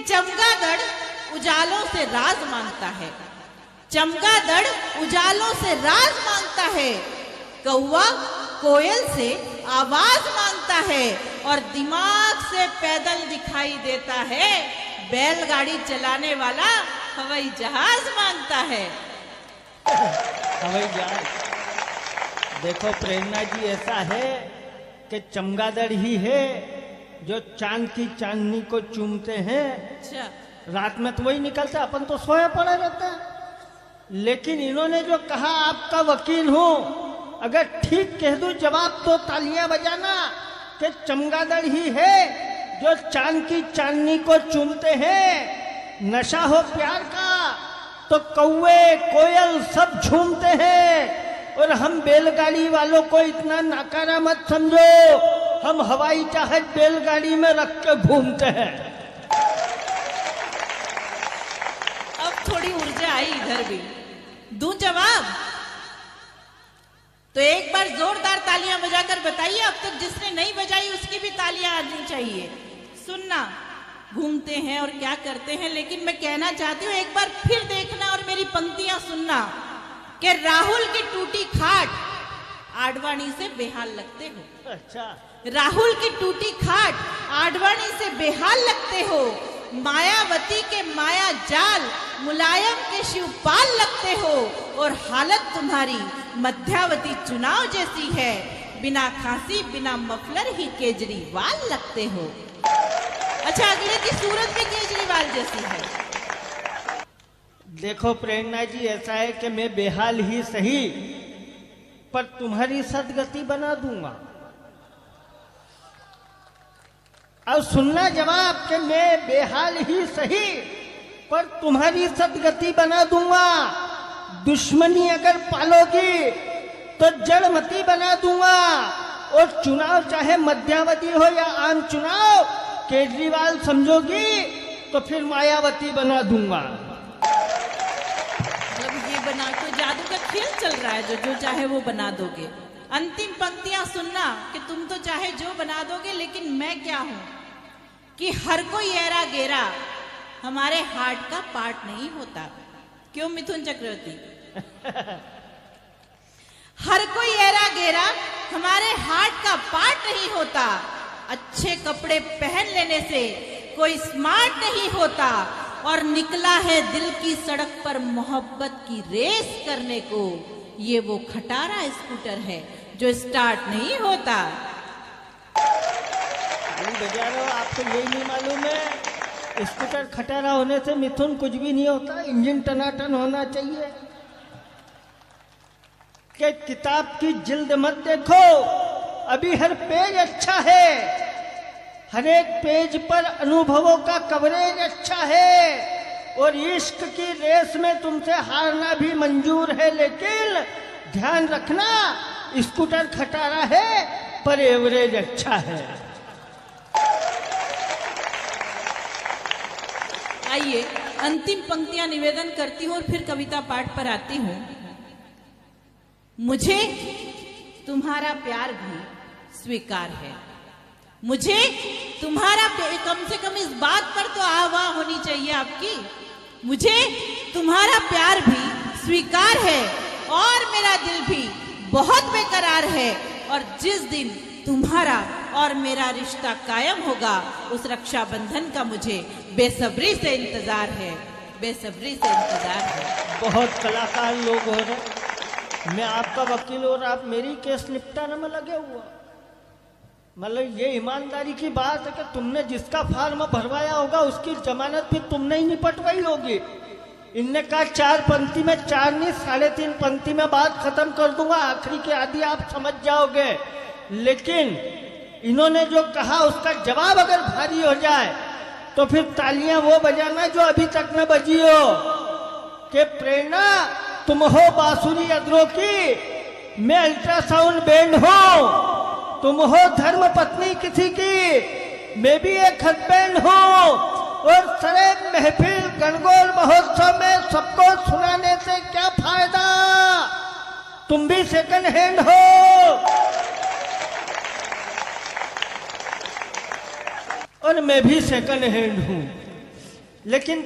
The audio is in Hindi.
चमगादड़ उजालों से राज मांगता है, चमगादड़ उजालों से राज मांगता है, कौवा कोयल से आवाज मांगता है और दिमाग से पैदल दिखाई देता है, बैलगाड़ी चलाने वाला हवाई जहाज मांगता है। हवाई जहाज। देखो प्रेरणा जी, ऐसा है कि चमगादड़ ही है जो चांद की चांदनी को चूमते हैं। अच्छा। रात में तो वही निकलता, अपन तो सोए पड़े रहते हैं। लेकिन इन्होंने जो कहा, आपका वकील हूं, अगर ठीक कह दूं जवाब तो तालियां बजाना कि चमगादड़ ही है जो चांद की चांदनी को चूमते हैं। नशा हो प्यार का तो कौवे कोयल सब झूमते हैं, और हम बैलगाड़ी वालों को इतना नाकारा मत समझो, हम हवाई जहाज बैलगाड़ी में रख के घूमते हैं। अब थोड़ी ऊर्जा आई इधर भी। दूं जवाब? तो एक बार जोरदार तालियां बजाकर बताइए। अब तक जिसने नहीं बजाई उसकी भी तालियां आनी चाहिए। सुनना, घूमते हैं और क्या करते हैं, लेकिन मैं कहना चाहती हूं एक बार फिर देखना और मेरी पंक्तियां सुनना कि राहुल की टूटी खाट आडवाणी से बेहाल लगते हो। अच्छा। राहुल की टूटी खाट आडवाणी से बेहाल लगते हो, मायावती के माया जाल मुलायम के शिवपाल लगते हो, और हालत तुम्हारी मध्यावती चुनाव जैसी है, बिना खांसी बिना मफलर ही केजरीवाल लगते हो। अच्छा, अगले की सूरत भी केजरीवाल जैसी है। देखो प्रेरणा जी, ऐसा है कि मैं बेहाल ही सही, पर तुम्हारी सदगति बना दूंगा। अब सुनना जवाब कि मैं बेहाल ही सही, पर तुम्हारी सदगति बना दूंगा। दुश्मनी अगर पालोगी तो जड़मती बना दूंगा, और चुनाव चाहे मध्यावधि हो या आम चुनाव, केजरीवाल समझोगी तो फिर मायावती बना दूंगा। मतलब ये बना तो जादू का खेल चल रहा है, जो चाहे वो बना दोगे। अंतिम पंक्तियां सुनना कि तुम तो चाहे जो बना दोगे, लेकिन मैं क्या हूं कि हर कोई ऐरा गेरा हमारे हार्ट का पार्ट नहीं होता। क्यों मिथुन चक्रवर्ती? हर कोई ऐरा गेरा हमारे हार्ट का पार्ट नहीं होता। अच्छे कपड़े पहन लेने से कोई स्मार्ट नहीं होता, और निकला है दिल की सड़क पर मोहब्बत की रेस करने को, ये वो खटारा स्कूटर है जो स्टार्ट नहीं होता। बजा रहे हो, आपको यही नहीं मालूम है स्कूटर खटारा होने से मिथुन कुछ भी नहीं होता, इंजन टनाटन होना चाहिए। कि किताब की जिल्द मत देखो, अभी हर पेज अच्छा है, हर एक पेज पर अनुभवों का कवरेज अच्छा है, और इश्क की रेस में तुमसे हारना भी मंजूर है, लेकिन ध्यान रखना स्कूटर खटारा है पर एवरेज अच्छा है। आइए अंतिम पंक्तियां निवेदन करती हूं और फिर कविता पाठ पर आती हूं। मुझे तुम्हारा प्यार भी स्वीकार है, मुझे तुम्हारा कम से कम इस बात पर तो आवाह होनी चाहिए आपकी, मुझे तुम्हारा प्यार भी स्वीकार है, और मेरा दिल भी बहुत बेकरार है, और जिस दिन तुम्हारा और मेरा रिश्ता कायम होगा, उस रक्षाबंधन का मुझे बेसब्री से इंतजार है, बेसब्री से इंतजार है। बहुत कलाकार लोग हो रहे, मैं आपका वकील और आप मेरी केस निपटाने में लगे हुआ। मतलब ये ईमानदारी की बात है कि तुमने जिसका फार्म भरवाया होगा उसकी जमानत भी तुमने ही निपटवाई होगी। इनने कहा 4 पंक्ति में, 4 नहीं 3.5 पंक्ति में बात खत्म कर दूंगा, आखिरी के आदि आप समझ जाओगे। लेकिन इन्होंने जो कहा उसका जवाब अगर भारी हो जाए तो फिर तालियां वो बजाना जो अभी तक न बजी हो कि प्रेरणा तुम हो बांसुरी अदरों की, मैं अल्ट्रासाउंड बैंड हूं, तुम हो धर्म पत्नी किसी की, मैं भी एक हस्बैंड हूं, और सरे महफिल गणगौर महोत्सव में सबको सुनाने से क्या फायदा, तुम भी सेकंड हैंड हो और मैं भी सेकंड हैंड हूं। लेकिन